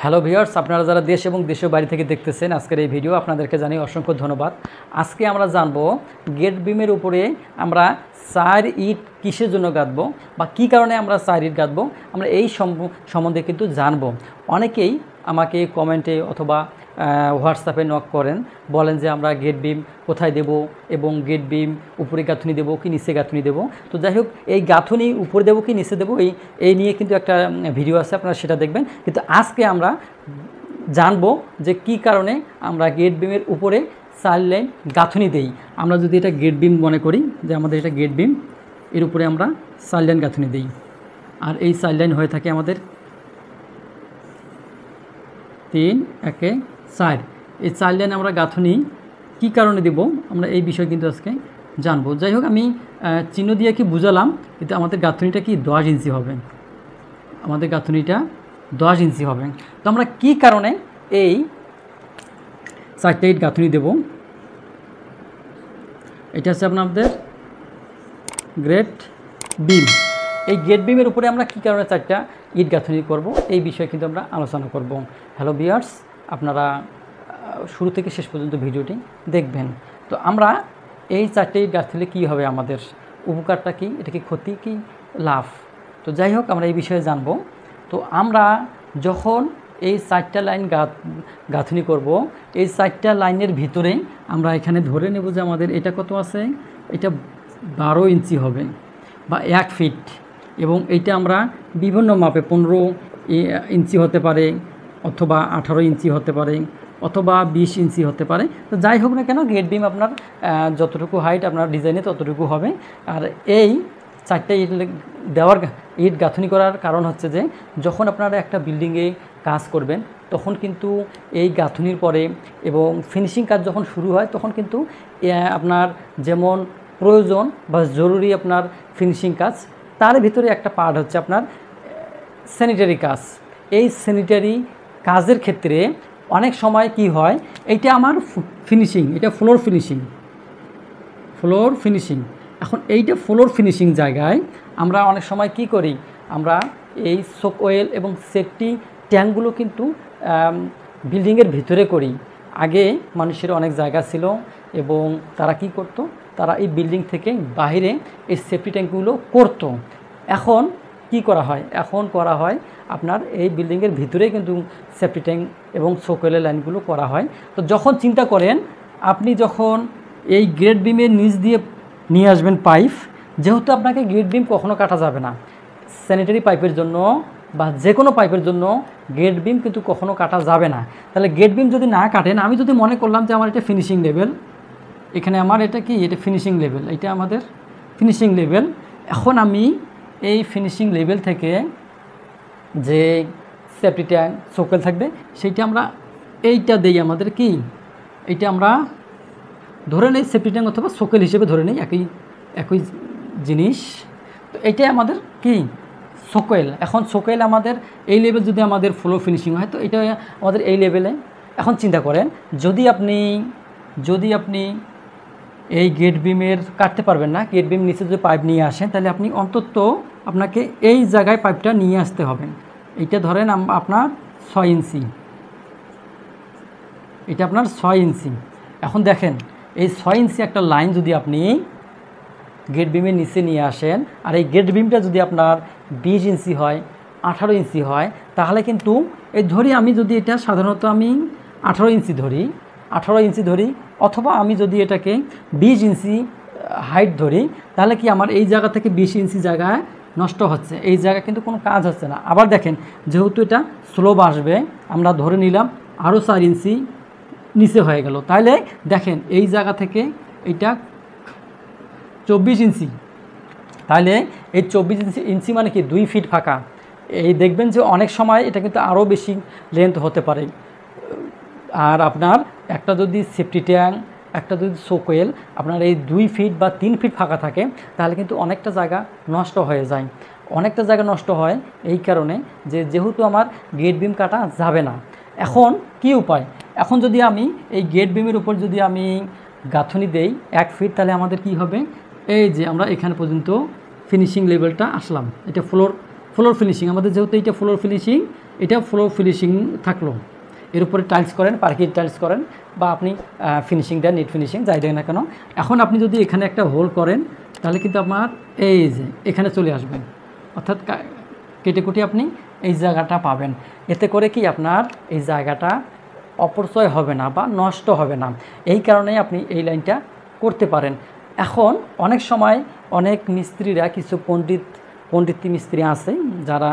Hello viewers, আপনারা যারা দেশ এবং দেশের বাইরে থেকে দেখতেছেন আজকের এই ভিডিও, আপনাদেরকে জানাই অসংখ্য ধন্যবাদ। আজকে আমরা জানবো গেট বিমের উপরে আমরা 4 ইট কিসের জন্য গাঁথবো বা কী কারণে আমরা 4 ইট গাঁথবো, আমরা এই সম্বন্ধে কিন্তু জানবো। অনেকেই আমাকে কমেন্টে অথবা হোয়াটসঅ্যাপে নক করেন, বলেন যে আমরা গেট বিম কোথায় দেব এবং গেট বিম উপরে গাঁথুনি দেবো কি নিচে গাঁথুনি দেবো। তো যাই হোক, এই গাঁথুনি উপরে দেবো কি নিচে দেবো এই নিয়ে কিন্তু একটা ভিডিও আছে, আপনারা সেটা দেখবেন। কিন্তু আজকে আমরা জানবো যে কি কারণে আমরা গেট বিমের উপরে 4 লাইন গাঁথুনি দেই। আমরা যদি এটা গেট বিম মনে করি যে আমাদের এটা গেট বিম, এর উপরে আমরা 4 লাইন গাঁথুনি দিই, আর এই 4 লাইন হয়ে থাকে আমাদের 3 1 4। এই 4 লাইন আমরা গাঁথুনি কী কারণে দেব, আমরা এই বিষয় কিন্তু আজকে জানবো। যাই হোক, আমি চিহ্ন দিয়ে কি বুঝালাম, কিন্তু আমাদের গাঁথুনিটা কি 10 ইঞ্চি হবে, আমাদের গাঁথুনিটা 10 ইঞ্চি হবে। তো আমরা কি কারণে এই 4টা ইট গাঁথুনি দেব, এটা হচ্ছে আপনাদের গ্রেট বিম। এই গেট বিমের উপরে আমরা কী কারণে 4টা ইট গাঁথুনি করব, এই বিষয়ে কিন্তু আমরা আলোচনা করব। হ্যালো ভিউয়ার্স, আপনারা শুরু থেকে শেষ পর্যন্ত ভিডিওটি দেখবেন। তো আমরা এই 4টা ইট গাঁথলে কী হবে, আমাদের উপকারটা কি, এটা কি ক্ষতি কি লাভ। তো যাই হোক, আমরা এই বিষয়ে জানব। তো আমরা যখন এই 4টা লাইন গাঁথুনি করব, এই 4টা লাইনের ভিতরেই আমরা এখানে ধরে নেব যে আমাদের এটা কত আছে, এটা 12 ইঞ্চি হবে বা 1 ফিট, এবং এইটা আমরা বিভিন্ন মাপে 15 ইঞ্চি হতে পারে, অথবা 18 ইঞ্চি হতে পারে, অথবা 20 ইঞ্চি হতে পারে। তো যাই হোক না কেন, গেট বিম আপনার যতটুকু হাইট আপনার ডিজাইনে ততটুকু হবে। আর এই 4টা ইট গাঁথুনি করার কারণ হচ্ছে যে যখন আপনারা একটা বিল্ডিংয়ে কাজ করবেন, তখন কিন্তু এই গাঁথুনির পরে এবং ফিনিশিং কাজ যখন শুরু হয়, তখন কিন্তু আপনার যেমন প্রয়োজন বা জরুরি আপনার ফিনিশিং কাজ, তার ভিতরে একটা পার্ট হচ্ছে আপনার স্যানিটারি কাজ। এই স্যানিটারি কাজের ক্ষেত্রে অনেক সময় কি হয়, এইটা আমার ফিনিশিং, এটা ফ্লোর ফিনিশিং। এখন এইটা ফ্লোর ফিনিশিং জায়গায় আমরা অনেক সময় কি করি, আমরা এই সোক অয়েল এবং সেফটি ট্যাঙ্কগুলো কিন্তু বিল্ডিংয়ের ভিতরে করি। আগে মানুষের অনেক জায়গা ছিল এবং তারা কি করত, তারা এই বিল্ডিং থেকে বাইরে এই সেফটি ট্যাঙ্কগুলো করত। এখন কি করা হয়, এখন করা হয় আপনার এই বিল্ডিংয়ের ভিতরেই কিন্তু সেফটি ট্যাঙ্ক এবং সোক অয়েলের লাইনগুলো করা হয়। তো যখন চিন্তা করেন, আপনি যখন এই গ্রেট বিমের নিচ দিয়ে নিয়ে আসবেন পাইপ, যেহেতু আপনাকে গ্রেট বিম কখনো কাটা যাবে না, স্যানিটারি পাইপের জন্য বা যে কোনো পাইপের জন্য গ্রেট বিম কিন্তু কখনো কাটা যাবে না। তাহলে গ্রেট বিম যদি না কাটেন, আমি যদি মনে করলাম যে আমার এটা ফিনিশিং লেভেল, এখানে আমার এটা কি, এটা ফিনিশিং লেভেল, এটা আমাদের ফিনিশিং লেভেল। এখন আমি এই ফিনিশিং লেভেল থেকে যে সেফটি ট্যাঙ্ক সোকেল থাকবে, সেইটা আমরা এইটা দেই, আমাদের কি এইটা আমরা ধরে নেই সেফটি ট্যাঙ্ক অথবা সোকেল হিসেবে ধরে নেই, একই জিনিস। তো এইটাই আমাদের কি সোকেল। এখন সোকেল আমাদের এই লেভেল যদি আমাদের ফ্লোর ফিনিশিং হয়, তো এটা আমাদের এই লেভেলে। এখন চিন্তা করেন, যদি আপনি এই গেট বিমের কাটতে পারবেন না, গেট বিম নিচে যদি পাইপ নিয়ে আসেন, তাহলে আপনি অন্তত আপনাকে এই জায়গায় পাইপটা নিয়ে আসতে হবে। এইটা ধরেন আপনার 6 ইঞ্চি, এটা আপনার 6 ইঞ্চি। এখন দেখেন, এই 6 ইঞ্চি একটা লাইন যদি আপনি গেট বিমের নিচে নিয়ে আসেন, আর এই গেট বিমটা যদি আপনার 20 ইঞ্চি হয়, 18 ইঞ্চি হয়, তাহলে কিন্তু এই আমি যদি এটা সাধারণত আমি 18 ইঞ্চি ধরি, অথবা আমি যদি এটাকে 20 ইঞ্চি হাইট ধরি, তাহলে কি আমার এই জায়গা থেকে 20 ইঞ্চি জায়গায় নষ্ট হচ্ছে, এই জায়গা কিন্তু কোনো কাজ হচ্ছে না। আবার দেখেন, যেহেতু এটা স্লোপ আসবে, আমরা ধরে নিলাম আরও 4 ইঞ্চি নিচে হয়ে গেল, তাহলে দেখেন এই জায়গা থেকে এটা 24 ইঞ্চি, তাহলে এই 24 ইঞ্চি মানে কি 2 ফিট ফাঁকা। এই দেখবেন যে অনেক সময় এটা কিন্তু আরও বেশি লেন্থ হতে পারে। আর আপনার একটা যদি সেফটি ট্যাঙ্ক, একটা যদি সোকওয়েল আপনার এই 2 ফিট বা 3 ফিট ফাঁকা থাকে, তাহলে কিন্তু অনেকটা জায়গা নষ্ট হয়ে যায়। অনেকটা জায়গা নষ্ট হয় এই কারণে যে যেহেতু আমার গেট বিম কাটা যাবে না। এখন কি উপায়, এখন যদি আমি এই গেট বিমের উপর যদি আমি গাঁথুনি দেই 1 ফিট, তাহলে আমাদের কি হবে, এই যে আমরা এখানে পর্যন্ত ফিনিশিং লেভেলটা আসলাম, এটা ফ্লোর ফিনিশিং আমাদের, যেহেতু এইটা ফ্লোর ফিনিশিং, এটা ফ্লোর ফিনিশিং থাকলো। এর উপরে টাইলস করেন, পার্কিং টাইলস করেন, বা আপনি ফিনিশিং দেন, নিট ফিনিশিং যাই দেন না কেন। এখন আপনি যদি এখানে একটা হোল করেন তাহলে কিন্তু আমার এই যে এখানে চলে আসবেন, অর্থাৎ কেটে কুটে আপনি এই জায়গাটা পাবেন। এতে করে কি আপনার এই জায়গাটা অপচয় হবে না বা নষ্ট হবে না। এই কারণেই আপনি এই লাইনটা করতে পারেন। এখন অনেক সময় অনেক মিস্ত্রিরা, কিছু পণ্ডিত মিস্ত্রি আছে যারা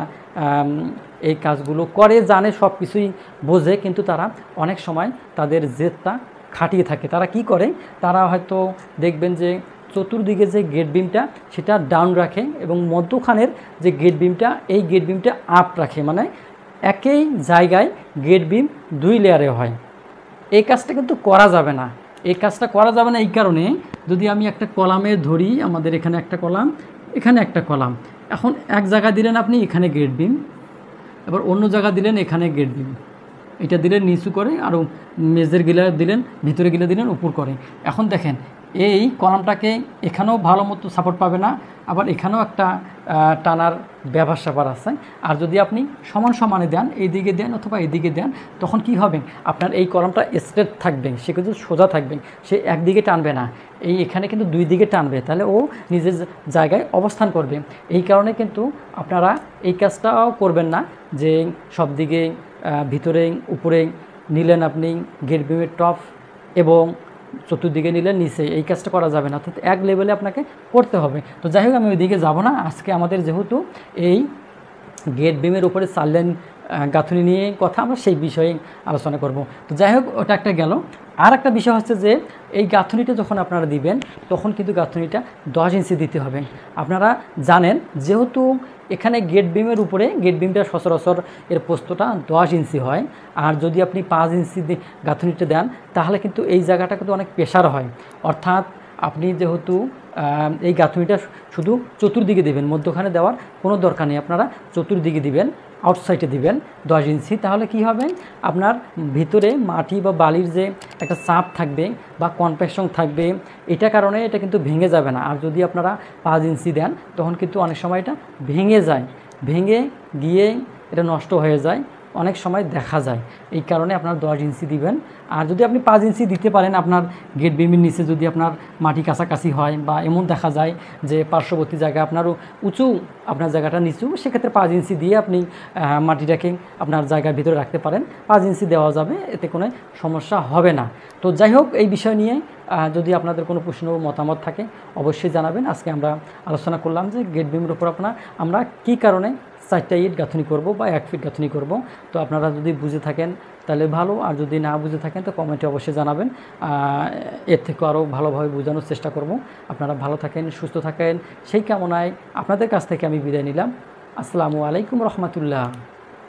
এই কাজগুলো করে, জানে, সব কিছুই বোঝে, কিন্তু তারা অনেক সময় তাদের জেদটা খাটিয়ে থাকে। তারা কি করে, তারা হয়তো দেখবেন যে চতুর্দিকে যে গেট বিমটা সেটা ডাউন রাখে এবং মধ্যখানের যে গেট বিমটা, এই গেট বিমটা আপ রাখে, মানে একই জায়গায় গেট বিম 2 লেয়ারে হয়। এই কাজটা কিন্তু করা যাবে না। এই কাজটা করা যাবে না এই কারণে, যদি আমি একটা কলামে ধরি, আমাদের এখানে একটা কলাম, এখানে একটা কলাম, এখন এক জায়গা দিলেন আপনি এখানে গেট বিম, এবার অন্য জায়গা দিলেন এখানে গেট বিম, এটা দিলেন নিচু করে, আরও মেজের গিলা দিলেন, ভিতরে গিলা দিলেন উপর করে। এখন দেখেন এই কলামটাকে এখানেও ভালো মতো সাপোর্ট পাবে না, আবার এখানেও একটা টানার ব্যবহার স্যাপার আছে। আর যদি আপনি সমান সমানে দেন, এইদিকে দেন অথবা এইদিকে দেন, তখন কি হবে, আপনার এই কলামটা স্ট্রেট থাকবে, সে কিন্তু সোজা থাকবে, সে একদিকে টানবে না, এখানে কিন্তু 2 দিকে টানবে, তাহলে ও নিজের জায়গায় অবস্থান করবে। এই কারণে কিন্তু আপনারা এই কাজটাও করবেন না যে সব দিকে ভিতরে উপরে নিলেন আপনি গেট বিমের টপ এবং চতুর্দিকে নিলেন নিচে, এই কাজটা করা যাবে না, অর্থাৎ এক লেভেলে আপনাকে করতে হবে। তো যাই হোক, আমি ওইদিকে যাব না। আজকে আমাদের যেহেতু এই গেট বিমের উপরে 4 লাইন গাঁথনি নিয়ে কথা, আমরা সেই বিষয়ে আলোচনা করব। তো যাই হোক, ওটা একটা গেল। আর একটা বিষয় হচ্ছে যে এই গাঁথনিটা যখন আপনারা দিবেন তখন কিন্তু গাঁথনিটা 10 ইঞ্চি দিতে হবে। আপনারা জানেন যেহেতু এখানে গেট বিমের উপরে, গেট বিমটা সচরাচর এর প্রস্থটা 10 ইঞ্চি হয়, আর যদি আপনি 5 ইঞ্চি গাঁথনিটা দেন তাহলে কিন্তু এই জায়গাটা কিন্তু অনেক প্রেশার হয়। অর্থাৎ আপনি যেহেতু এই গাঁথনিটা শুধু চতুর্দিকে দিবেন, মধ্যখানে দেওয়ার কোনো দরকার নেই, আপনারা চতুর্দিকে দিবেন, আউটসাইডে দিবেন 10 ইঞ্চি। তাহলে কি হবে, আপনার ভিতরে মাটি বা বালির যে একটা চাপ থাকবে বা কনপ্যাকশন থাকবে, এটা কারণে এটা কিন্তু ভেঙে যাবে না। আর যদি আপনারা 5 ইঞ্চি দেন তখন কিন্তু অনেক সময় এটা ভেঙে যায়, ভেঙে গিয়ে এটা নষ্ট হয়ে যায়, অনেক সময় দেখা যায়। এই কারণে আপনার 10 ইঞ্চি দিবেন। আর যদি আপনি 5 ইঞ্চি দিতে পারেন, আপনার গেট বিমের নিচে যদি আপনার মাটি কাছাকাছি হয় বা এমন দেখা যায় যে পার্শ্ববর্তী জায়গা আপনারও উঁচু, আপনার জায়গাটা নিচু, সেক্ষেত্রে 5 ইঞ্চি দিয়ে আপনি মাটিটাকে আপনার জায়গার ভিতরে রাখতে পারেন। 5 ইঞ্চি দেওয়া যাবে, এতে কোনো সমস্যা হবে না। তো যাই হোক, এই বিষয় নিয়ে যদি আপনাদের কোনো প্রশ্ন মতামত থাকে অবশ্যই জানাবেন। আজকে আমরা আলোচনা করলাম যে গেট বিমের উপর আমরা কী কারণে 4টা ইট গাঁথনি করব বা 1 ফিট গাঁথনি করব। তো আপনারা যদি বুঝে থাকেন তাহলে ভালো, আর যদি না বুঝে থাকেন তো কমেন্টে অবশ্যই জানাবেন। এর থেকে আরও ভালোভাবে বোঝানোর চেষ্টা করব। আপনারা ভালো থাকেন, সুস্থ থাকেন, সেই কামনায় আপনাদের কাছ থেকে আমি বিদায় নিলাম। আসসালামু আলাইকুম রহমতুল্লাহ।